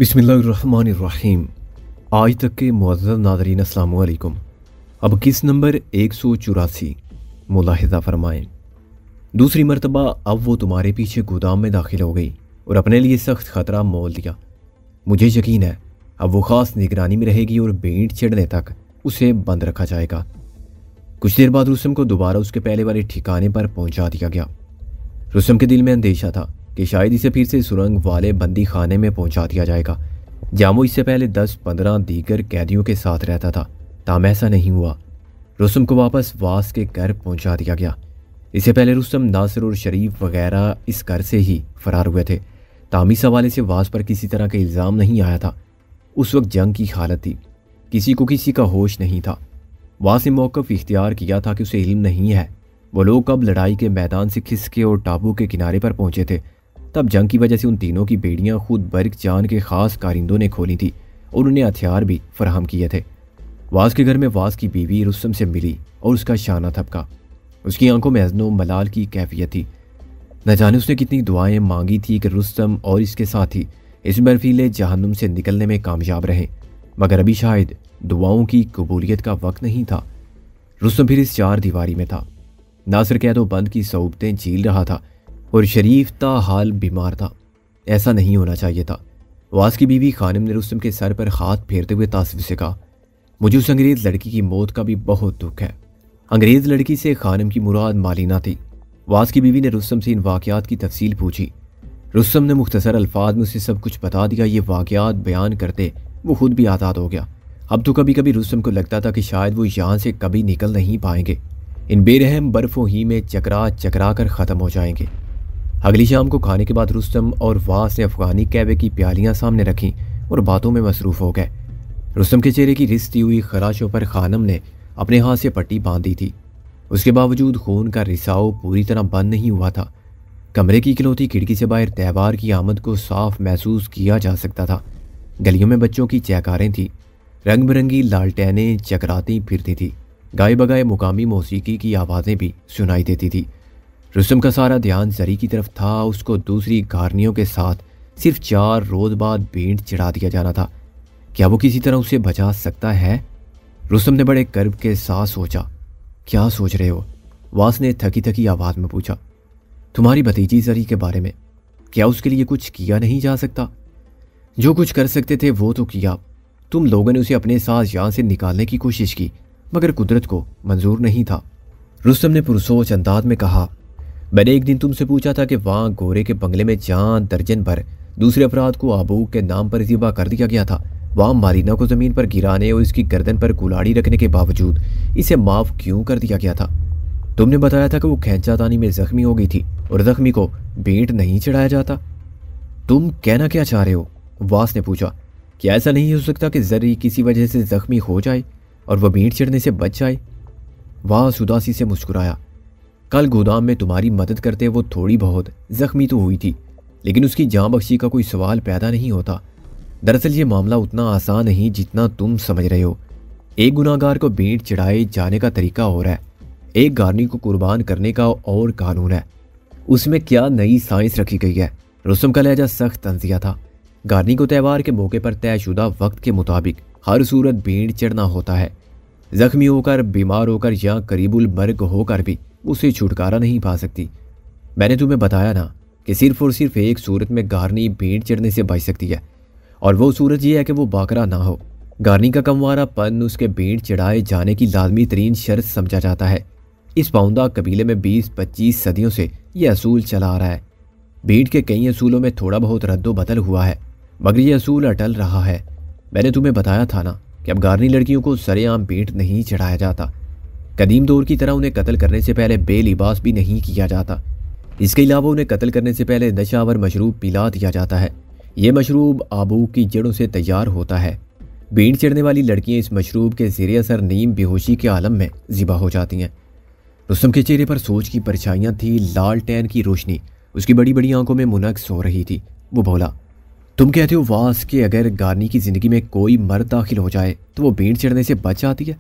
बिस्मिल्लाहिर्रहमानिर्रहीम। आज तक के मुअज़्ज़ज़ नाज़रीन अस्सलामु अलैकुम। अब किस नंबर 184 मुलाहिज़ा फरमाएं। दूसरी मरतबा अब वो तुम्हारे पीछे गोदाम में दाखिल हो गई और अपने लिए सख्त ख़तरा मोल लिया। मुझे यकीन है अब वो ख़ास निगरानी में रहेगी और भेंट चढ़ने तक उसे बंद रखा जाएगा। कुछ देर बाद रुस्तम को दोबारा उसके पहले वाले ठिकाने पर पहुंचा दिया गया। रुस्तम के दिल में अंदेशा था कि शायद इसे फिर से सुरंग वाले बंदी खाने में पहुंचा दिया जाएगा, जहाँ वो इससे पहले 10-15 दीगर कैदियों के साथ रहता था। ताम ऐसा नहीं हुआ। रुस्तम को वापस वास के घर पहुंचा दिया गया। इससे पहले रुस्तम, नासिर और शरीफ वगैरह इस घर से ही फरार हुए थे। ताम इस हवाले से वास पर किसी तरह का इल्ज़ाम नहीं आया था। उस वक्त जंग की हालत थी, किसी को किसी का होश नहीं था। वास ने मौक़िफ़ इख्तियार किया था कि उसे इल्म नहीं है वो लोग कब लड़ाई के मैदान से खिसके और टापू के किनारे पर पहुंचे थे। तब जंग की वजह से उन तीनों की बेड़ियां खुद बर्क जान के ख़ास कारिंदों ने खोली थी और उन्हें हथियार भी फराहम किए थे। वास के घर में वास की बीवी रुस्तम से मिली और उसका शाना थपका। उसकी आंखों में हज़्न व मलाल की कैफियत थी। न जाने उसने कितनी दुआएं मांगी थी कि रुस्तम और इसके साथी इस बर्फीले जहन्नुम से निकलने में कामयाब रहे, मगर अभी शायद दुआओं की कबूलियत का वक्त नहीं था। रुस्तम फिर इस चार दीवारी में था। नासिर कैदो बंद की सऊबतें झील रहा था और शरीफ ताहाल बीमार था। ऐसा नहीं होना चाहिए था। वास की बीवी खानिम ने रुस्तम के सर पर हाथ फेरते हुए तासिफ से कहा, मुझे उस अंग्रेज़ लड़की की मौत का भी बहुत दुख है। अंग्रेज़ लड़की से खानिम की मुराद मालिना थी। वास की बीवी ने रुस्तम से इन वाक़यात की तफसील पूछी। रुस्तम ने मुख्तसर अल्फाज में उसे सब कुछ बता दिया। ये वाक़यात बयान करते वो खुद भी आज़ाद हो गया। अब तो कभी कभी रुस्तम को लगता था कि शायद वो यहाँ से कभी निकल नहीं पाएंगे। इन बेरहम बर्फ़ों ही में चकरा चकरा कर ख़त्म हो जाएंगे। अगली शाम को खाने के बाद रुस्तम और वास ने अफ़गानी कहवे की प्यालियाँ सामने रखीं और बातों में मसरूफ़ हो गए। रुस्तम के चेहरे की रिश्ती हुई खराशों पर खानम ने अपने हाथ से पट्टी बांध दी थी। उसके बावजूद खून का रिसाव पूरी तरह बंद नहीं हुआ था। कमरे की इकलौती खिड़की से बाहर त्यौहार की आमद को साफ महसूस किया जा सकता था। गलियों में बच्चों की चहकारें थीं, रंग बिरंगी लालटेनें चकराती फिरती थी, गाए बगाए मुकामी मौसीकी की आवाज़ें भी सुनाई देती थी। रुस्तम का सारा ध्यान जरी की तरफ था। उसको दूसरी गारनियों के साथ सिर्फ 4 रोज़ बाद भेंट चढ़ा दिया जाना था। क्या वो किसी तरह उसे बचा सकता है? रुस्तम ने बड़े कर्ब के साथ सोचा। क्या सोच रहे हो? वास ने थकी थकी आवाज़ में पूछा। तुम्हारी भतीजी जरी के बारे में। क्या उसके लिए कुछ किया नहीं जा सकता? जो कुछ कर सकते थे वो तो किया। तुम लोगों ने उसे अपने साथ यहाँ से निकालने की कोशिश की, मगर कुदरत को मंजूर नहीं था। रुस्तम ने पुरसोच अंदाज में कहा, मैंने एक दिन तुमसे पूछा था कि वहाँ गोरे के बंगले में जहाँ दर्जन भर दूसरे अफराद को आबू के नाम पर ज़िबा कर दिया गया था, वहाँ मारीना को ज़मीन पर गिराने और इसकी गर्दन पर कुल्हाड़ी रखने के बावजूद इसे माफ़ क्यों कर दिया गया था? तुमने बताया था कि वो खैंचातानी में ज़ख्मी हो गई थी और ज़ख्मी को भेंट नहीं चढ़ाया जाता। तुम कहना क्या चाह रहे हो? वास ने पूछा। क्या ऐसा नहीं हो सकता कि जरी किसी वजह से ज़ख्मी हो जाए और वह भेंट चढ़ने से बच जाए? वास उदासी से मुस्कुराया। कल गोदाम में तुम्हारी मदद करते वो थोड़ी बहुत ज़ख्मी तो हुई थी, लेकिन उसकी जान बख्शी का कोई सवाल पैदा नहीं होता। दरअसल ये मामला उतना आसान नहीं जितना तुम समझ रहे हो। एक गुनाहगार को भेंट चढ़ाए जाने का तरीका और है, एक गारनी को कुर्बान करने का और कानून है। उसमें क्या नई साइंस रखी गई है? रुस्तम का लहजा सख्त तंजिया था। गारनी को त्यौहार के मौके पर तयशुदा वक्त के मुताबिक हर सूरत भेंट चढ़ना होता है। ज़ख्मी होकर, बीमार होकर या करीबुल मर्ग होकर भी उसे छुटकारा नहीं पा सकती। मैंने तुम्हें बताया ना कि सिर्फ और सिर्फ एक सूरत में गारनी भेंट चढ़ने से बच सकती है, और वो सूरत यह है कि वो बाकरा ना हो। गारनी का कमवारापन उसके भेंट चढ़ाए जाने की लाजमी तरीन शर्त समझा जाता है। इस पाउंदा कबीले में 20-25 सदियों से यह असूल चला आ रहा है। भेंट के कई असूलों में थोड़ा बहुत रद्दो बदल हुआ है, मगर यह असूल अटल रहा है। मैंने तुम्हें बताया था ना कि अब गारनी लड़कियों को सरेआम भेंट नहीं चढ़ाया जाता। कदीम दौर की तरह उन्हें कत्ल करने से पहले बेलिबास भी नहीं किया जाता। इसके अलावा उन्हें कत्ल करने से पहले नशावर मशरूब पिला दिया जाता है। ये मशरूब आबू की जड़ों से तैयार होता है। भेंट चढ़ने वाली लड़कियां इस मशरूब के ज़ेरे असर नीम बेहोशी के आलम में ज़िबा हो जाती हैं। रुस्तम के चेहरे पर सोच की परछाइयाँ थी। लालटेन की रोशनी उसकी बड़ी बड़ी आंखों में मुनक्स हो रही थी। वो बोला, तुम कहते हो वास कि अगर गारनी की ज़िंदगी में कोई मर्द दाखिल हो जाए तो वो भेंट चढ़ने से बच जाती है?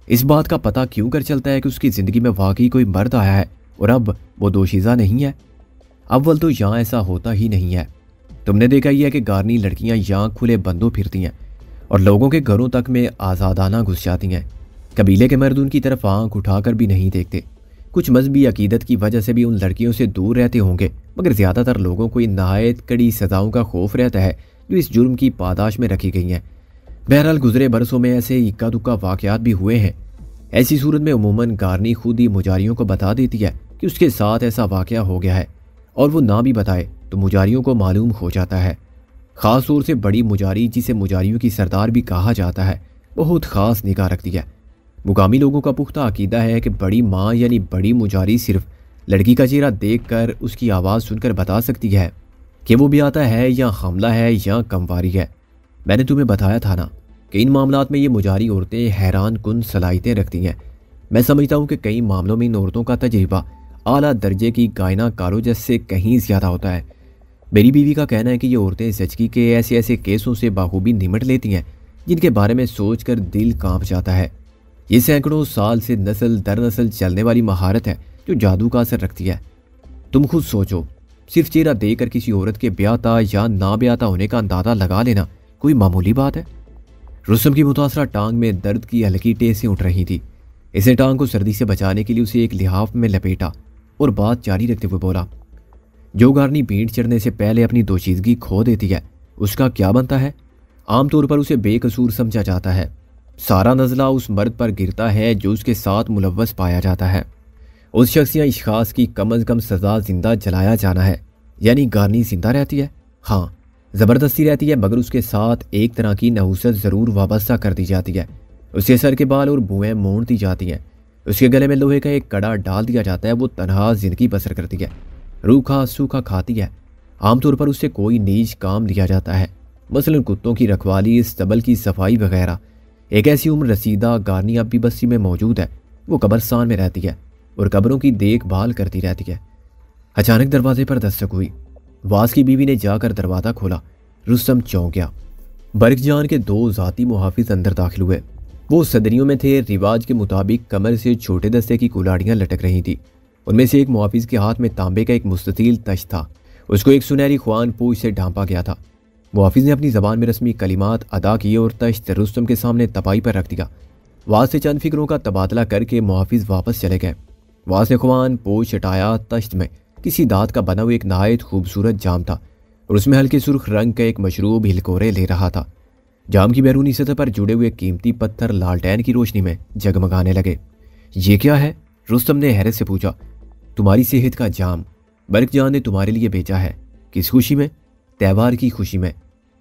इस बात का पता क्यों कर चलता है कि उसकी ज़िंदगी में वाकई कोई मर्द आया है और अब वो दोशीज़ा नहीं है? अव्वल तो यहाँ ऐसा होता ही नहीं है। तुमने देखा ही है कि गारनी लड़कियां यहाँ खुले बंदों फिरती हैं और लोगों के घरों तक में आज़ादाना घुस जाती हैं। कबीले के मर्द उनकी तरफ आंख उठाकर भी नहीं देखते। कुछ मजहबी अकीदत की वजह से भी उन लड़कियों से दूर रहते होंगे, मगर ज़्यादातर लोगों को इन नहायत कड़ी सज़ाओं का खौफ रहता है जो इस जुर्म की पादाश में रखी गई हैं। बहरहाल गुजरे बरसों में ऐसे इक्का दुक्का वाक़यात भी हुए हैं। ऐसी सूरत में उमूमन गारनी खुद ही मुजारियों को बता देती है कि उसके साथ ऐसा वाक़या हो गया है, और वो ना भी बताए तो मुजारियों को मालूम हो जाता है। ख़ास तौर से बड़ी मुजारी, जिसे मुजारियों की सरदार भी कहा जाता है, बहुत ख़ास निगाह रखती है। मुकामी लोगों का पुख्ता अकीदा है कि बड़ी माँ यानी बड़ी मुजारी सिर्फ लड़की का चेहरा देखकर उसकी आवाज़ सुनकर बता सकती है कि वो ब्याता है या हमला है या कमवारी है। मैंने तुम्हें बताया था ना कि इन मामलात में ये मुजारी औरतें हैरान कुन सलाहियतें रखती हैं। मैं समझता हूँ कि कई मामलों में इन औरतों का तजर्बा आला दर्जे की गायना कारोजस से कहीं ज़्यादा होता है। मेरी बीवी का कहना है कि ये औरतें ज़चगी के ऐसे ऐसे केसों से बाखूबी निमट लेती हैं जिनके बारे में सोचकर दिल कांप जाता है। ये सैकड़ों साल से नस्ल दर नस्ल चलने वाली महारत है जो जादू का असर रखती है। तुम खुद सोचो, सिर्फ चेहरा देखकर किसी औरत के ब्याता या ना ब्याता होने का अंदाजा लगा लेना कोई मामूली बात है। रुस्तम की मुतासरा टांग में दर्द की हल्की टेसें उठ रही थी। इसने टांग को सर्दी से बचाने के लिए उसे एक लिहाफ में लपेटा और बात जारी रखते हुए बोला, जो गारनी भीड़ चढ़ने से पहले अपनी दोशीदगी खो देती है उसका क्या बनता है? आमतौर पर उसे बेकसूर समझा जाता है। सारा नज़ला उस मर्द पर गिरता है जो उसके साथ मुलव्वस पाया जाता है। उस शख्स या इश्खास की कम अज़ कम सज़ा जिंदा जलाया जाना है। यानी गारनी जिंदा रहती है, हाँ ज़बरदस्ती रहती है, मगर उसके साथ एक तरह की नहुसत ज़रूर वाबस्ता कर दी जाती है। उसके सर के बाल और बुएँ मोड़ दी जाती हैं। उसके गले में लोहे का एक कड़ा डाल दिया जाता है। वो तनहा ज़िंदगी बसर करती है, रूखा सूखा खाती है। आमतौर पर उससे कोई नीच काम लिया जाता है, मसलन कुत्तों की रखवाली, स्तबल की सफाई वगैरह। एक ऐसी उम्र रसीदा गारनी अब भी बस्ती में मौजूद है। वो कब्रिस्तान में रहती है और कब्रों की देखभाल करती रहती है। अचानक दरवाजे पर दस्तक हुई। वास की बीवी ने जाकर दरवाज़ा खोला। रुस्तम चौंक गया। बरकजान के दो ज़ाती मुहाफिज अंदर दाखिल हुए। वो सदरियों में थे। रिवाज के मुताबिक कमर से छोटे दस्ते की कुलाड़ियाँ लटक रही थी। उनमें से एक मुहाफिज के हाथ में तांबे का एक मुस्ततील तश्त था। उसको एक सुनहरी ख्वान पोश से ढांपा गया था। मुहाफिज ने अपनी ज़बान में रस्मी कलिमात अदा किए और तश्त रुस्तम के सामने तपाई पर रख दिया। वास से चंद फिक्रों का तबादला करके मुहाफिज वापस चले गए। वास ने ख्वान पोश हटाया। तश्त में किसी दात का बना हुआ एक नहायत खूबसूरत जाम था और उसमें हल्के सुर्ख रंग का एक मशरूब हिलकोरे ले रहा था। जाम की बैरूनी सतह पर जुड़े हुए कीमती पत्थर लालटेन की रोशनी में जगमगाने लगे। ये क्या है? रुस्तम ने हैरत से पूछा। तुम्हारी सेहत का जाम बरकजान ने तुम्हारे लिए बेचा है। किस खुशी में? त्यौहार की खुशी में।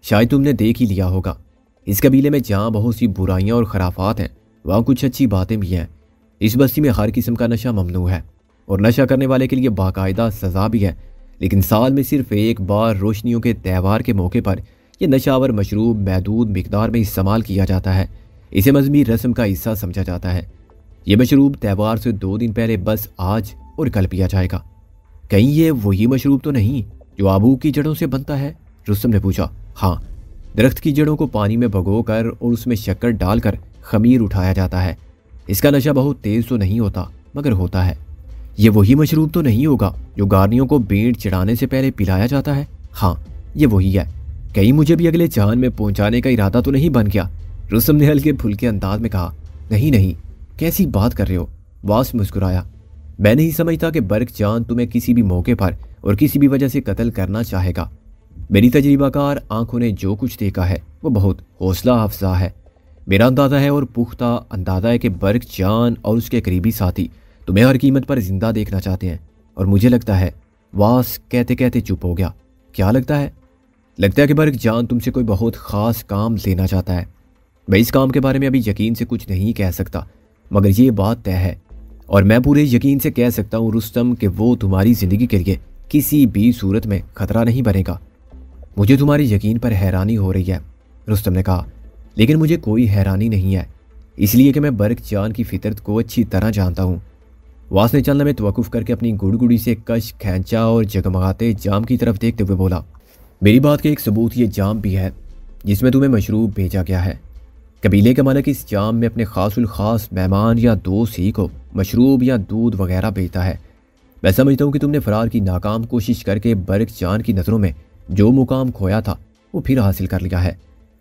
शायद तुमने देख ही लिया होगा। इस कबीले में जहाँ बहुत सी बुराइयां और खराफात हैं, वहाँ कुछ अच्छी बातें भी हैं। इस बस्ती में हर किस्म का नशा ममनू है और नशा करने वाले के लिए बाकायदा सज़ा भी है। लेकिन साल में सिर्फ एक बार रोशनियों के त्यौहार के मौके पर यह नशावर मशरूब महदूद मिकदार में इस्तेमाल किया जाता है। इसे मजहबी रस्म का हिस्सा समझा जाता है। यह मशरूब त्यौहार से 2 दिन पहले बस आज और कल पिया जाएगा। कहीं ये वही मशरूब तो नहीं जो आबू की जड़ों से बनता है? रुस्तम ने पूछा। हाँ, दरख्त की जड़ों को पानी में भिगोकर और उसमें शक्कर डालकर खमीर उठाया जाता है। इसका नशा बहुत तेज तो नहीं होता, मगर होता है। ये वही मशरूब तो नहीं होगा जो गारनियों को भेंट चढ़ाने से पहले पिलाया जाता है? हाँ, ये वही है। कहीं मुझे भी अगले चांद में पहुंचाने का इरादा तो नहीं बन गया? रुस्तम ने हल्के फुल्के अंदाज में कहा। नहीं नहीं, कैसी बात कर रहे हो? वास मुस्कुराया। मैं नहीं समझता कि बरकजान तुम्हें किसी भी मौके पर और किसी भी वजह से कत्ल करना चाहेगा। मेरी तजर्बाकार आंखों ने जो कुछ देखा है वो बहुत हौसला अफजा है। मेरा अंदाज़ा है और पुख्ता अंदाज़ा है कि बरकजान और उसके करीबी साथी तुम्हें हर कीमत पर जिंदा देखना चाहते हैं। और मुझे लगता है, वास कहते कहते चुप हो गया। क्या लगता है? लगता है कि बरकजान तुमसे कोई बहुत ख़ास काम लेना चाहता है। मैं इस काम के बारे में अभी यकीन से कुछ नहीं कह सकता, मगर ये बात तय है और मैं पूरे यकीन से कह सकता हूँ रुस्तम कि वो तुम्हारी ज़िंदगी के लिए किसी भी सूरत में ख़तरा नहीं बनेगा। मुझे तुम्हारी यकीन पर हैरानी हो रही है, रुस्तम ने कहा। लेकिन मुझे कोई हैरानी नहीं है, इसलिए कि मैं बरकजान की फितरत को अच्छी तरह जानता हूँ। वास ने चंद में तवक्कुफ करके अपनी गुड़गुड़ी से कश खींचा और जगमगाते जाम की तरफ देखते हुए बोला, मेरी बात का एक सबूत ये जाम भी है जिसमें तुम्हें मशरूब भेजा गया है। कबीले का मालिक इस जाम में अपने खासुल खास मेहमान या दोस्त ही को मशरूब या दूध वगैरह भेजता है। मैं समझता हूँ कि तुमने फ़रार की नाकाम कोशिश करके बरकजान की नज़रों में जो मुकाम खोया था वो फिर हासिल कर लिया है।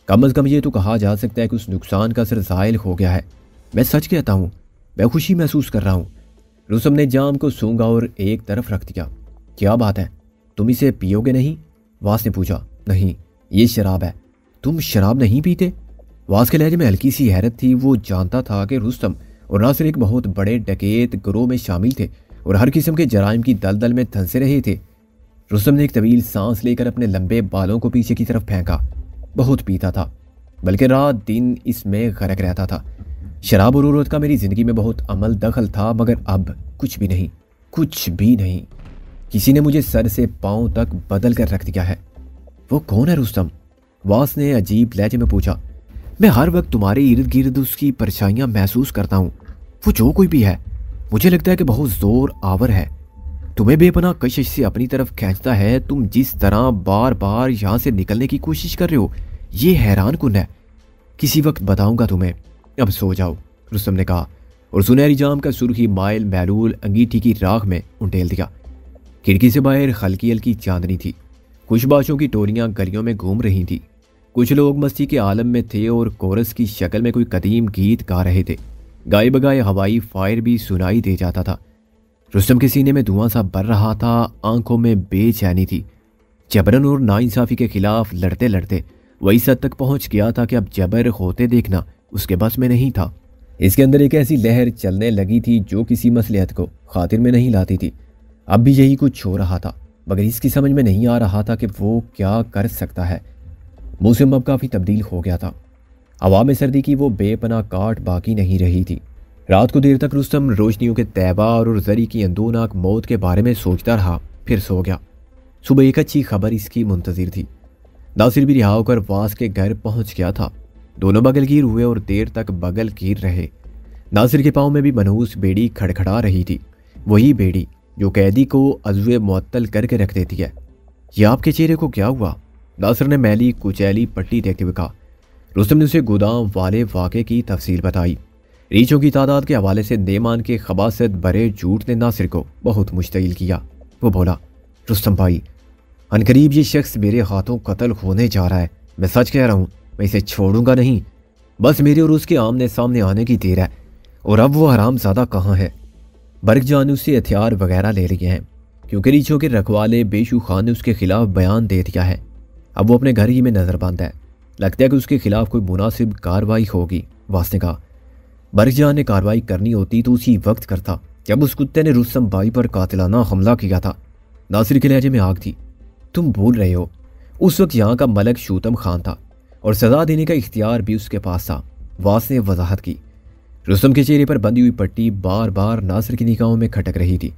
कम अज़ कम ये तो कहा जा सकता है कि उस नुकसान का असर ज़ायल हो गया है। मैं सच कहता हूँ, मैं खुशी महसूस कर रहा हूँ। रुस्तम ने जाम को सूंघा और एक तरफ रख दिया। क्या बात है, तुम इसे पियोगे नहीं? वास ने पूछा। नहीं, ये शराब है। तुम शराब नहीं पीते? वास के लहजे में हल्की सी हैरत थी। वो जानता था कि रुस्तम और नासिर एक बहुत बड़े डकैत गिरोह में शामिल थे और हर किस्म के जराइम की दलदल में धंसे रहे थे। रुस्तम ने एक तवील सांस लेकर अपने लंबे बालों को पीछे की तरफ फेंका। बहुत पीता था, बल्कि रात दिन इसमें गरक रहता था। शराब और औरत का मेरी जिंदगी में बहुत अमल दखल था, मगर अब कुछ भी नहीं, कुछ भी नहीं। किसी ने मुझे सर से पांव तक बदल कर रख दिया है। वो कौन है रुस्तम? वास ने अजीब लहजे में पूछा। मैं हर वक्त तुम्हारे इर्द गिर्द उसकी परछाइयां महसूस करता हूँ। वो जो कोई भी है, मुझे लगता है कि बहुत जोर आवर है। तुम्हें बेपनाह कशिश से अपनी तरफ खींचता है। तुम जिस तरह बार बार यहाँ से निकलने की कोशिश कर रहे हो, ये हैरान कुन है। किसी वक्त बताऊंगा तुम्हें, अब सो जाओ, रुस्तम ने कहा और सुनहरी जाम का सुर्खी माइल महलूल अंगीठी की राख में उंडेल दिया। खिड़की से बाहर हल्की हल्की चांदनी थी। कुछ बाशों की टोलियां गलियों में घूम रही थी। कुछ लोग मस्ती के आलम में थे और कोरस की शक्ल में कोई कदीम गीत गा रहे थे। गाए बगाए हवाई फायर भी सुनाई दे जाता था। रुस्तम के सीने में धुआं सा भर रहा था, आंखों में बेचैनी थी। जबरन और नाइंसाफी के खिलाफ लड़ते लड़ते वही सद तक पहुंच गया था कि अब जबर होते देखना उसके बस में नहीं था। इसके अंदर एक ऐसी लहर चलने लगी थी जो किसी मसलियत को खातिर में नहीं लाती थी। अब भी यही कुछ हो रहा था, मगर इसकी समझ में नहीं आ रहा था कि वो क्या कर सकता है। मौसम अब काफ़ी तब्दील हो गया था। हवा में सर्दी की वो बेपनाह काट बाकी नहीं रही थी। रात को देर तक रुस्तम रोशनियों के तहवार और जरी की अंदोनाक मौत के बारे में सोचता रहा, फिर सो गया। सुबह एक अच्छी खबर इसकी मुंतजिर थी। नासिर भी रिहा होकर वास के घर पहुंच गया था। दोनों बगलगीर हुए और देर तक बगलगीर रहे। नासिर के पाँव में भी मनहूस बेड़ी खड़खड़ा रही थी, वही बेड़ी जो कैदी को अज़्वे मुअत्तल करके रख देती है। यह आपके चेहरे को क्या हुआ? नासिर ने मैली कुचैली पट्टी देखते हुए कहा। रुस्तम ने उसे गोदाम वाले वाक़े की तफसील बताई। रीछों की तादाद के हवाले से नेमान के खबासत भरे झूठ ने नासिर को बहुत मुश्तइल किया। वो बोला, रुस्तम भाई, अनकरीब ये शख्स मेरे हाथों कत्ल होने जा रहा है। मैं सच कह रहा हूँ, मैं इसे छोड़ूंगा नहीं। बस मेरे और उसके आमने सामने आने की देर है। और अब वो हरामज़ादा कहाँ है? बरकजान ने उससे हथियार वगैरह ले लिए हैं, क्योंकि रीछों के रखवाले बेशू खान ने उसके खिलाफ बयान दे दिया है। अब वो अपने घर ही में नज़रबंद है। लगता है कि उसके खिलाफ कोई मुनासिब कार्रवाई होगी। वास ने कहा। बरकजान ने कार्रवाई करनी होती तो उसी वक्त करता जब उस कुत्ते ने रुस्तम भाई पर कातिलाना हमला किया था। नासिर के लहजे में आग थी। तुम भूल रहे हो, उस वक्त यहाँ का मलक शूतम खान था और सजा देने का इख्तियार भी उसके पास था। वास ने वजाहत की। रुस्तम के चेहरे पर बंधी हुई पट्टी बार बार नासिर की निगाहों में खटक रही थी।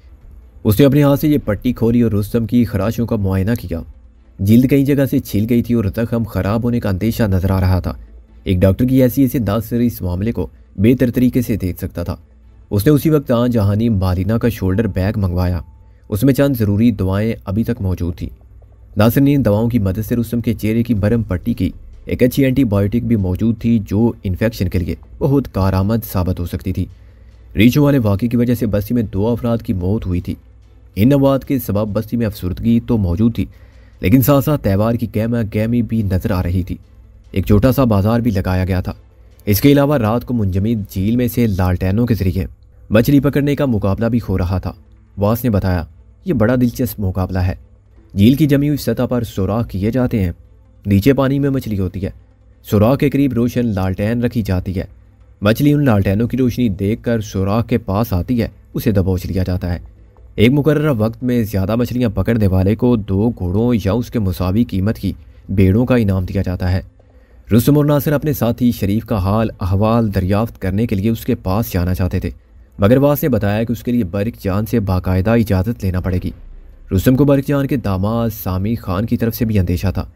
उसने अपने हाथ से ये पट्टी खोली और रुस्तम की खराशों का मुआयना किया। जिल्द कई जगह से छिल गई थी और जख्म खराब होने का अंदेशा नजर आ रहा था। एक डॉक्टर की हैसियत से नासिर इस मामले को बेहतर तरीके से देख सकता था। उसने उसी वक्त जहानी मालिना का शोल्डर बैग मंगवाया। उसमें चंद ज़रूरी दवाएं अभी तक मौजूद थी। नासिर ने इन दवाओं की मदद से रुस्तम के चेहरे की बरम पट्टी की। एक अच्छी एंटीबायोटिक भी मौजूद थी जो इन्फेक्शन के लिए बहुत कारआमद साबित हो सकती थी। रीछों वाले वाक़े की वजह से बस्ती में 2 अफराद की मौत हुई थी। इन अमवात के सबब बस्ती में अफसरदगी तो मौजूद थी, लेकिन साथ साथ त्यौहार की गहमा गहमी भी नजर आ रही थी। एक छोटा सा बाजार भी लगाया गया था। इसके अलावा रात को मुंजमद झील में से लालटेनों के जरिए मछली पकड़ने का मुकाबला भी हो रहा था। वास ने बताया, यह बड़ा दिलचस्प मुकाबला है। झील की जमी हुई सतह पर सुराख किए जाते हैं। नीचे पानी में मछली होती है। सुराख के करीब रोशन लालटेन रखी जाती है। मछली उन लालटेनों की रोशनी देखकर सुराख के पास आती है, उसे दबोच लिया जाता है। एक मुकर्रर वक्त में ज़्यादा मछलियां पकड़ने वाले को 2 घोड़ों या उसके मुसावी कीमत की भेड़ों का इनाम दिया जाता है। रुस्तम और नासिर अपने साथी शरीफ का हाल अहवाल दरियाफ्त करने के लिए उसके पास जाना चाहते थे, मगर वास ने बताया कि उसके लिए बरकजान से बाकायदा इजाज़त लेना पड़ेगी। रुस्तम को बरकजान के दामाद सामी खान की तरफ से भी अंदेशा था।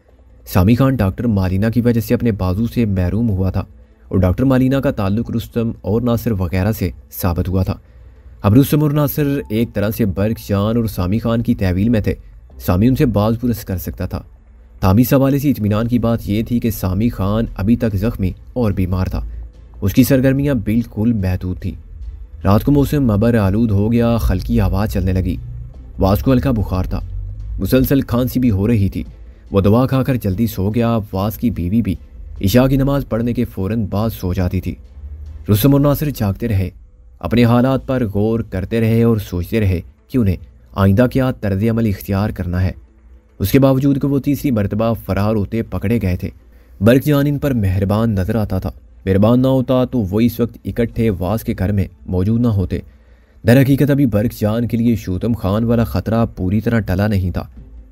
सामी खान डॉक्टर मालिना की वजह से अपने बाजू से महरूम हुआ था और डॉक्टर मालिना का ताल्लुक रुस्तम और नासिर वगैरह से साबित हुआ था। अब रुस्तम और नासिर एक तरह से बरकजान और सामी खान की तहवील में थे। सामी उनसे बाज पुरस कर सकता था। तामी सवाले से इत्मीनान की बात यह थी कि सामी खान अभी तक जख्मी और बीमार था। उसकी सरगर्मियाँ बिल्कुल महदूद थी। रात को मौसम मबर आलूद हो गया। हल्की हवा चलने लगी। वास को हल्का बुखार था। मुसलसल खांसी भी हो रही थी। वो दवा खाकर जल्दी सो गया। वास की बीवी भी इशा की नमाज पढ़ने के फौरन बाद सो जाती थी। रुस्तम और नासिर जागते रहे, अपने हालात पर गौर करते रहे और सोचते रहे कि उन्हें आइंदा क्या तर्ज अमल इख्तियार करना है। उसके बावजूद कि वो तीसरी मरतबा फरार होते पकड़े गए थे, बर्क जान इन पर मेहरबान नजर आता था। मेहरबान ना होता तो वो इस वक्त इकट्ठे वास के घर में मौजूद ना होते। दर हकीकत अभी बर्क जान के लिए शूतम खान वाला ख़तरा पूरी तरह टला नहीं था।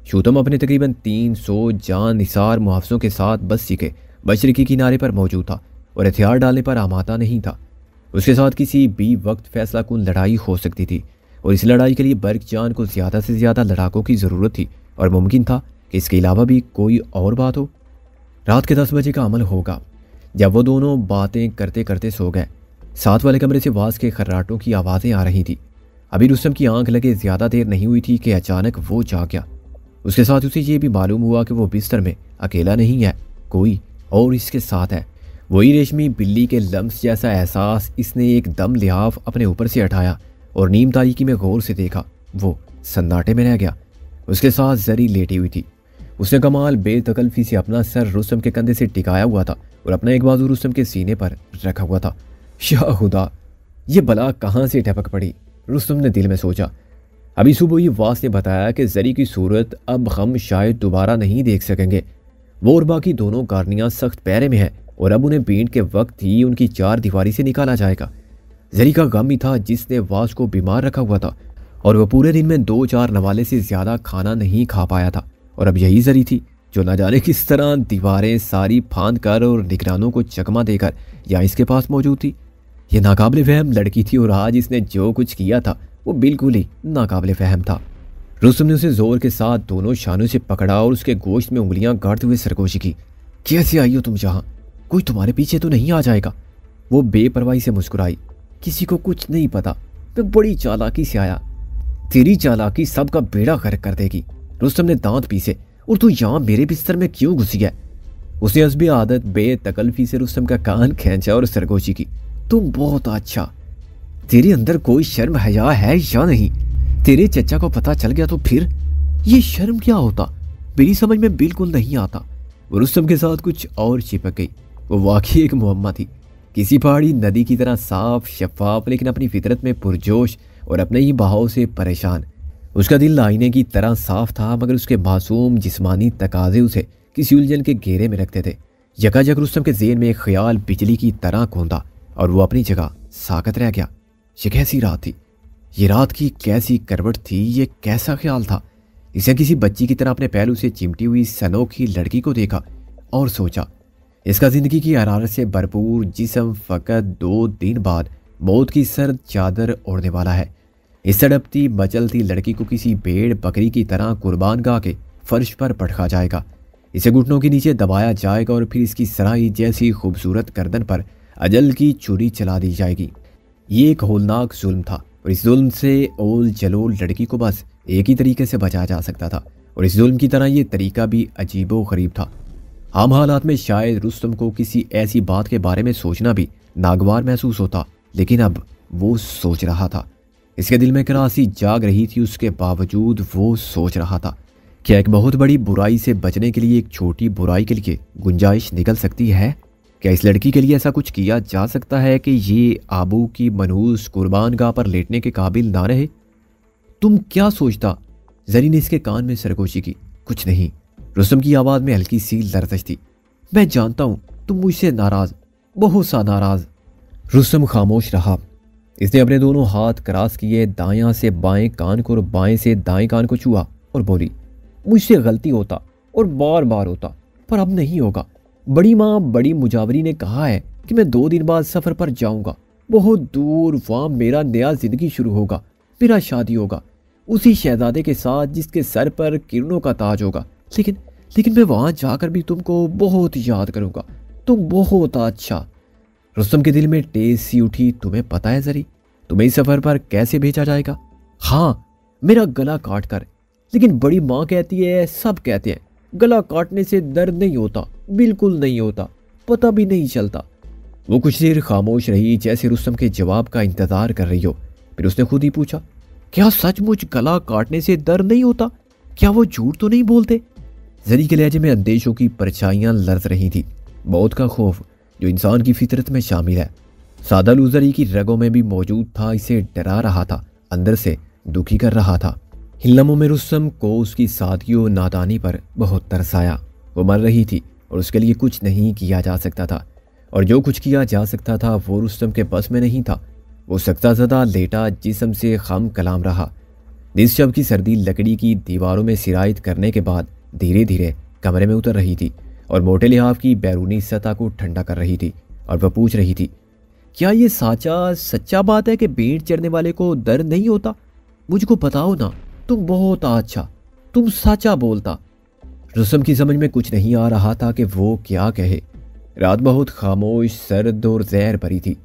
शूतम अपने तकरीबन 300 जान निसार मुहाफ़िज़ों के साथ बस्ती के मशरकी किनारे पर मौजूद था और हथियार डालने पर आमादा नहीं था। उसके साथ किसी भी वक्त फैसला कुन लड़ाई हो सकती थी और इस लड़ाई के लिए बर्क जान को ज़्यादा से ज़्यादा लड़ाकों की ज़रूरत थी और मुमकिन था कि इसके अलावा भी कोई और बात हो। रात के 10 बजे का अमल होगा जब वो दोनों बातें करते करते सो गए। साथ वाले कमरे से वास के खर्राटों की आवाज़ें आ रही थी। अभी रुस्तम की आंख लगे ज़्यादा देर नहीं हुई थी कि अचानक वो जाग गया। उसके साथ उसे ये भी मालूम हुआ कि वो बिस्तर में अकेला नहीं है, कोई और इसके साथ है। वही रेशमी बिल्ली के लम्स जैसा एहसास इसने एक दम लिहाफ अपने ऊपर से हटाया और नीम तारीकी में गौर से देखा। वो सन्नाटे में रह गया। उसके साथ जरी लेटी हुई थी। उसने कमाल बेतकल्फी से अपना सर रुस्तम के कंधे से टिकाया हुआ था और अपना एक बाजू रुस्तम के सीने पर रखा हुआ था। या खुदा, ये बला कहाँ से टपक पड़ी, रुस्तम ने दिल में सोचा। अभी सुबह ही वास ने बताया कि जरी की सूरत अब हम शायद दोबारा नहीं देख सकेंगे। वो और बाकी दोनों गारनियाँ सख्त पैरे में है और अब उन्हें बींट के वक्त ही उनकी चार दीवारी से निकाला जाएगा। जरी का गम ही था जिसने वास को बीमार रखा हुआ था और वह पूरे दिन में 2-4 नवाले से ज़्यादा खाना नहीं खा पाया था। और अब यही जरी थी जो न जाने किस तरह दीवारें सारी फांद कर और निगरानों को चकमा देकर यहाँ इसके पास मौजूद थी। यह नाकाबिले फहम लड़की थी और आज इसने जो कुछ किया था वो बिल्कुल ही नाकाबिले फहम था। रुस्तम ने उसे जोर के साथ दोनों शानों से पकड़ा और उसके गोश्त में उंगलियां गाड़ते हुए सरगोशी की। कैसे आई हो तुम यहाँ? कोई तुम्हारे पीछे तो नहीं आ जाएगा? वो बेपरवाही से मुस्कुराई। किसी को कुछ नहीं पता, मैं बड़ी चालाकी से आया। तेरी चालाकी सबका बेड़ा गर्क कर देगी। रुस्तम ने दांत पीसे। और तू यहाँ मेरे बिस्तर में क्यों घुसी है? उसने हस्बे आदत बेतकल्फी से रुस्तम का कान खींचा और सरगोशी की। तुम बहुत अच्छा, तेरे अंदर कोई शर्म हया है या नहीं? तेरे चचा को पता चल गया तो फिर? ये शर्म क्या होता, मेरी समझ में बिल्कुल नहीं आता। वो रुस्तम के साथ कुछ और चिपक गई। वो वाकई एक मुअम्मा थी, किसी पहाड़ी नदी की तरह साफ शफाफ, लेकिन अपनी फितरत में पुरजोश और अपने ही बहाव से परेशान। उसका दिल आईने की तरह साफ था, मगर उसके मासूम जिस्मानी तकाजे उसे किसी उलझन के घेरे में रखते थे। यकायक रुस्तम के ज़हन में एक ख्याल बिजली की तरह कौंधा और वो अपनी जगह साकत रह गया। ये कैसी रात थी? ये रात की कैसी करवट थी? ये कैसा ख्याल था? इसे किसी बच्ची की तरह अपने पहलू से चिमटी हुई सनोखी लड़की को देखा और सोचा, इसका जिंदगी की हरारत से भरपूर जिस्म फ़कत 2 दिन बाद मौत की सर्द चादर ओढ़ने वाला है। इस तड़पती मचलती लड़की को किसी भेड़ बकरी की तरह कुर्बान गा के फर्श पर पटका जाएगा। इसे घुटनों के नीचे दबाया जाएगा और फिर इसकी सराई जैसी खूबसूरत गर्दन पर अजल की छुरी चला दी जाएगी। ये एक होलनाक जुल्म था और इस जुल्म से ओल जलोल लड़की को बस एक ही तरीके से बचाया जा सकता था और इस जुल्म की तरह ये तरीका भी अजीबो गरीब था। आम हालात में शायद रुस्तम को किसी ऐसी बात के बारे में सोचना भी नागवार महसूस होता, लेकिन अब वो सोच रहा था। इसके दिल में करासी जाग रही थी, उसके बावजूद वो सोच रहा था, क्या एक बहुत बड़ी बुराई से बचने के लिए एक छोटी बुराई के लिए गुंजाइश निकल सकती है? क्या इस लड़की के लिए ऐसा कुछ किया जा सकता है कि ये आबू की मनहूस कुर्बानगाह पर लेटने के काबिल ना रहे? तुम क्या सोचता? जरी ने इसके कान में सरगोशी की। कुछ नहीं। रुस्तम की आवाज़ में हल्की सी लरजश थी। मैं जानता हूँ तुम मुझसे नाराज, बहुत सा नाराज। रुस्तम खामोश रहा। इसने अपने दोनों हाथ क्रॉस किए, दायां से बाएं कान को और बाएं से दाएं कान को छुआ और बोली, मुझसे गलती होता और बार बार होता, पर अब नहीं होगा। बड़ी माँ बड़ी मुजावरी ने कहा है कि मैं 2 दिन बाद सफ़र पर जाऊंगा, बहुत दूर। वहाँ मेरा नया ज़िंदगी शुरू होगा, मेरा शादी होगा उसी शहजादे के साथ जिसके सर पर किरणों का ताज होगा। लेकिन मैं वहाँ जाकर भी तुमको बहुत याद करूँगा, तुम बहुत अच्छा। रुस्तम के दिल में टेस सी उठी। तुम्हें पता है जरी, तुम्हें इस सफ़र पर कैसे भेजा जाएगा? हाँ, मेरा गला काट कर। लेकिन बड़ी माँ कहती है, सब कहते हैं, गला काटने से दर्द नहीं होता, बिल्कुल नहीं होता, पता भी नहीं चलता। वो कुछ देर खामोश रही, जैसे रुस्तम के जवाब का इंतजार कर रही हो। फिर उसने खुद ही पूछा, क्या सचमुच गला काटने से दर्द नहीं होता? क्या वो झूठ तो नहीं बोलते? जरी के लहजे में अंदेशों की परछाइयां लर्ज रही थी। मौत का खौफ जो इंसान की फितरत में शामिल है, सादा लूजरी की रगों में भी मौजूद था। इसे डरा रहा था, अंदर से दुखी कर रहा था। इन लम्हों में रुस्तम को उसकी सादगी और नादानी पर बहुत तरस आया। वो मर रही थी और उसके लिए कुछ नहीं किया जा सकता था, और जो कुछ किया जा सकता था वो रुस्तम के बस में नहीं था। वो सख्ताज़दा लेटा जिस्म से खम कलाम रहा। जिस शब की सर्दी लकड़ी की दीवारों में सिरायत करने के बाद धीरे धीरे कमरे में उतर रही थी और मोटे लिहाफ की बैरूनी सतह को ठंडा कर रही थी। और वह पूछ रही थी, क्या ये सच्चा बात है कि भेंट चढ़ने वाले को दर्द नहीं होता? मुझको बताओ ना, तुम बहुत अच्छा, तुम सच्चा बोलता। रुस्तम की समझ में कुछ नहीं आ रहा था कि वो क्या कहे। रात बहुत खामोश, सर्द और जहर भरी थी।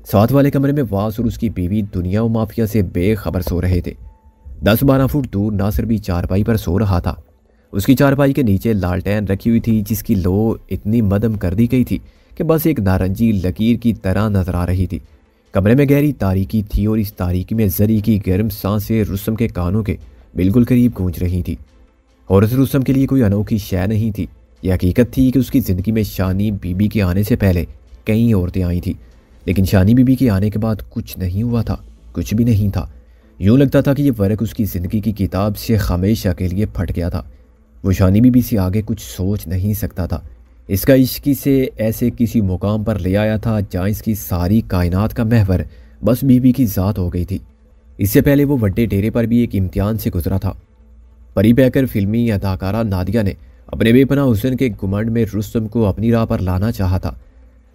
साथ वाले कमरे में वास और उसकी बीवी दुनिया और माफिया से बेखबर सो रहे थे। 10-12 फुट दूर नासिर भी चारपाई पर सो रहा था। उसकी चारपाई के नीचे लालटेन रखी हुई थी, जिसकी लो इतनी मदम कर दी गई थी कि बस एक नारंगी लकीर की तरह नजर आ रही थी। कमरे में गहरी तारीकी थी और इस तारीकी में जरी की गर्म सांसें रुस्तम के कानों के बिल्कुल करीब गूंज रही थी। औरत रुस्तम के लिए कोई अनोखी शय नहीं थी। यह हकीकत थी कि उसकी ज़िंदगी में शानी बीबी के आने से पहले कई औरतें आई थीं, लेकिन शानी बीबी के आने के बाद कुछ नहीं हुआ था, कुछ भी नहीं था। यूँ लगता था कि यह वर्क उसकी ज़िंदगी की किताब से हमेशा के लिए फट गया था। वो शानी बीबी से आगे कुछ सोच नहीं सकता था। इसका इश्क से ऐसे किसी मुकाम पर ले आया था जहाँ इसकी सारी कायनात का महवर बस बीबी की ज़ात हो गई थी। इससे पहले वो वड्डे डेरे पर भी एक इम्तिहान से गुजरा था। परी पैकर फिल्मी अदाकारा नादिया ने अपने बेपनाह हुस्न के घुमंड में रुस्तम को अपनी राह पर लाना चाहा था।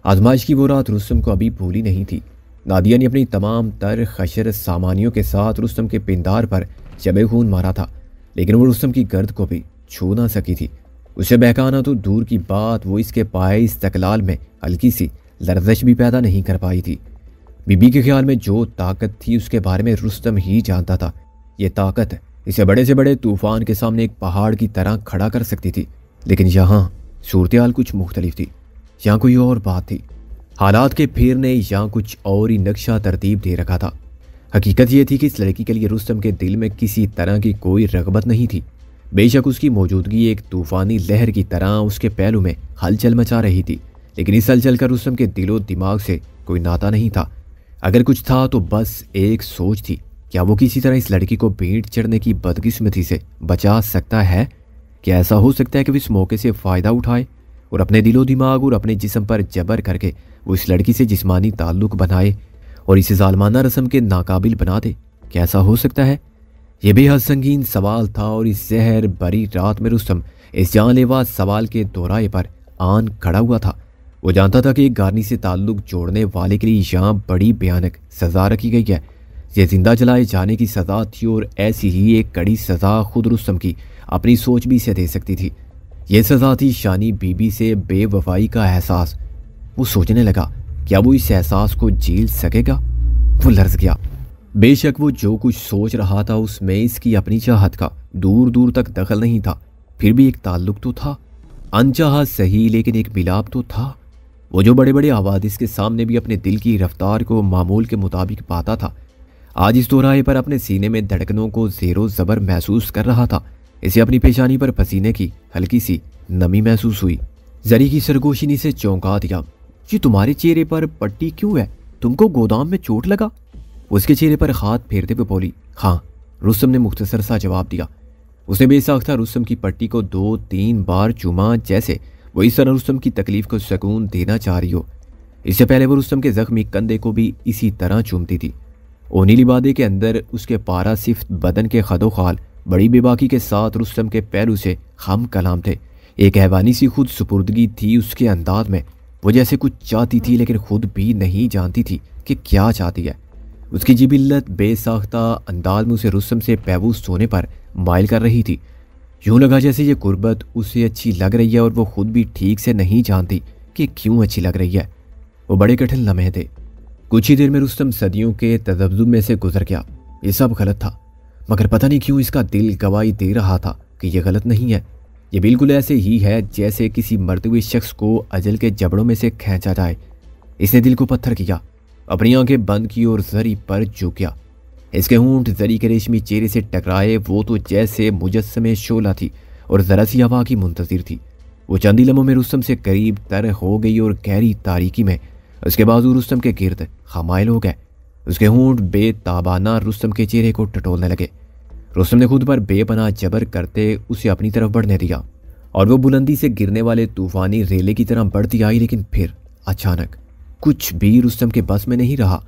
आजमाइश की वो रात रुस्तम को अभी भूली नहीं थी। नादिया ने अपनी तमाम तर खशर सामानियों के साथ रुस्तम के पिंदार पर शबे खून मारा था, लेकिन वो रुस्तम की गर्द को भी छू ना सकी थी। उसे बहकाना तो दूर की बात, वो इसके पाए इस्तकलाल में हल्की सी लर्जिश भी पैदा नहीं कर पाई थी। बीबी के ख्याल में जो ताकत थी उसके बारे में रुस्तम ही जानता था। ये ताकत इसे बड़े से बड़े तूफान के सामने एक पहाड़ की तरह खड़ा कर सकती थी, लेकिन यहाँ सूरत हाल कुछ मुख्तलिफ थी। यहाँ कोई और बात थी। हालात के फिर ने यहाँ कुछ और ही नक्शा तरतीब दे रखा था। हकीकत यह थी कि इस लड़की के लिए रुस्तम के दिल में किसी तरह की कोई रगबत नहीं थी। बेशक उसकी मौजूदगी एक तूफानी लहर की तरह उसके पहलू में हलचल मचा रही थी, लेकिन इस हलचल का रुस्तम के दिलो दिमाग से कोई नाता नहीं था। अगर कुछ था तो बस एक सोच थी, क्या वो किसी तरह इस लड़की को भेंट चढ़ने की बदकिस्मती से बचा सकता है? क्या ऐसा हो सकता है कि वो इस मौके से फ़ायदा उठाए और अपने दिलो दिमाग और अपने जिस्म पर जबर करके वो इस लड़की से जिस्मानी ताल्लुक बनाए और इसे जालमाना रस्म के नाकाबिल बना दे? क्या ऐसा हो सकता है? यह बेहद संगीन सवाल था और इस जहर भरी रात में रुस्तम इस जानलेवा सवाल के दोहराए पर आन खड़ा हुआ था। वो जानता था कि एक गारनी से ताल्लुक जोड़ने वाले के लिए यहाँ बड़ी भयानक सज़ा रखी गई है। ये जिंदा जलाए जाने की सज़ा थी और ऐसी ही एक कड़ी सज़ा खुद रुस्तम की अपनी सोच भी इसे दे सकती थी। यह सज़ा थी शानी बीबी से बेवफाई का एहसास। वो सोचने लगा, क्या वो इस एहसास को झेल सकेगा? वो लर्ज़ गया। बेशक वो जो कुछ सोच रहा था उसमें इसकी अपनी चाहत का दूर दूर तक दखल नहीं था, फिर भी एक ताल्लुक तो था, अनचाहा सही लेकिन एक मिलाप तो था। वो जो बड़े बड़े हवादिस के सामने भी अपने दिल की रफ्तार को मामूल के मुताबिक पाता था, आज इस दोराहे पर अपने सीने में धड़कनों को ज़ेरो ज़बर महसूस कर रहा था। इसे अपनी पेशानी पर पसीने की हल्की सी नमी महसूस हुई। जरी की सरगोशी ने इसे चौंका दिया। जी, तुम्हारे चेहरे पर पट्टी क्यों है? तुमको गोदाम में चोट लगा? उसके चेहरे पर हाथ फेरते हुए बोली। हाँ, रुस्तम ने मुख्तसर सा जवाब दिया। उसने बेसाख्ता रुस्तम की पट्टी को 2-3 बार चूमा, जैसे वो इस तरह रुस्तम की तकलीफ को सुकून देना चाह रही हो। इससे पहले वो रुस्तम के जख्मी कंधे को भी इसी तरह चूमती थी। ओनी लिबादे के अंदर उसके पारा सिफ्त बदन के खदोखाल बड़ी बेबाकी के साथ रुस्तम के पैरों से हम कलाम थे। एक हैवानी सी खुद सुपुर्दगी थी उसके अंदाज में। वो जैसे कुछ चाहती थी लेकिन खुद भी नहीं जानती थी कि क्या चाहती है। उसकी जिबिल्लत बेसाख्ता अंदाज में उसे रुस्तम से पैबूस सोने पर माइल कर रही थी। यूँ लगा जैसे ये गुर्बत उसे अच्छी लग रही है और वो खुद भी ठीक से नहीं जानती कि क्यों अच्छी लग रही है। वो बड़े कठिन लम्हे थे। कुछ ही देर में रुस्तम सदियों के तजब्जुब में से गुजर गया। ये सब गलत था, मगर पता नहीं क्यों इसका दिल गवाही दे रहा था कि यह गलत नहीं है। ये बिल्कुल ऐसे ही है जैसे किसी मरते हुए शख्स को अजल के जबड़ों में से खींचा जाए। इसने दिल को पत्थर किया, अपनी आंखें बंद की और जरी पर झुक गया। इसके होंठ जरी के रेशमी चेहरे से टकराए। वो तो जैसे मुजस्समे शोला थी और ज़रा सी हवा की मुंतज़िर थी। वो चंद ही लम्हों में रुस्तम से करीब तर हो गई और गहरी तारीकी में उसके बाजू रुस्तम के गिर्द खमाइल हो गए। उसके होंठ बेताबाना रुस्तम के चेहरे को टटोलने लगे। रुस्तम ने खुद पर बेपनाह जबर करते उसे अपनी तरफ बढ़ने दिया और वो बुलंदी से गिरने वाले तूफानी रेले की तरह बढ़ती आई, लेकिन फिर अचानक कुछ भी रुस्तम के बस में नहीं रहा।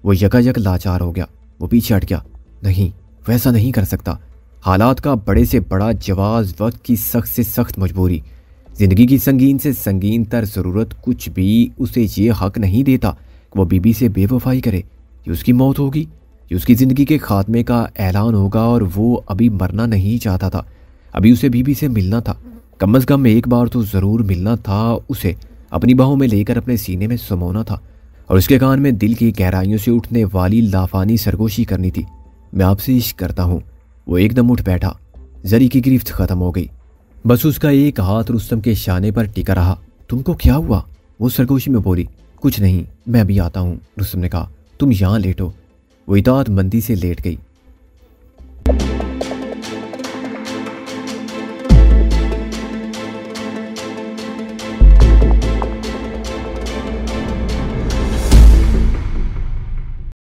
वो यकायक लाचार हो गया। वो पीछे हट गया। नहीं, वैसा नहीं कर सकता। हालात का बड़े से बड़ा जवाब, वक्त की सख्त से सख्त मजबूरी, जिंदगी की संगीन से संगीन तर ज़रूरत, कुछ भी उसे ये हक नहीं देता कि वो बीबी से बेवफाई करे। ये उसकी मौत होगी, ये उसकी ज़िंदगी के खात्मे का ऐलान होगा। और वो अभी मरना नहीं चाहता था, अभी उसे बीबी से मिलना था। कम अज़ कम एक बार तो ज़रूर मिलना था। उसे अपनी बाहों में लेकर अपने सीने में समोना था और उसके कान में दिल की गहराइयों से उठने वाली लाफानी सरगोशी करनी थी। मैं आपसे इश्क करता हूँ। वो एकदम उठ बैठा। जरी की गिरफ्त ख़त्म हो गई। बस उसका एक हाथ रुस्तम के शाने पर टिका रहा। तुमको क्या हुआ? वो सरगोशी में बोली। कुछ नहीं, मैं अभी आता हूँ, रुस्तम ने कहा। तुम यहाँ लेटो। वो इताअतमंदी से लेट गई।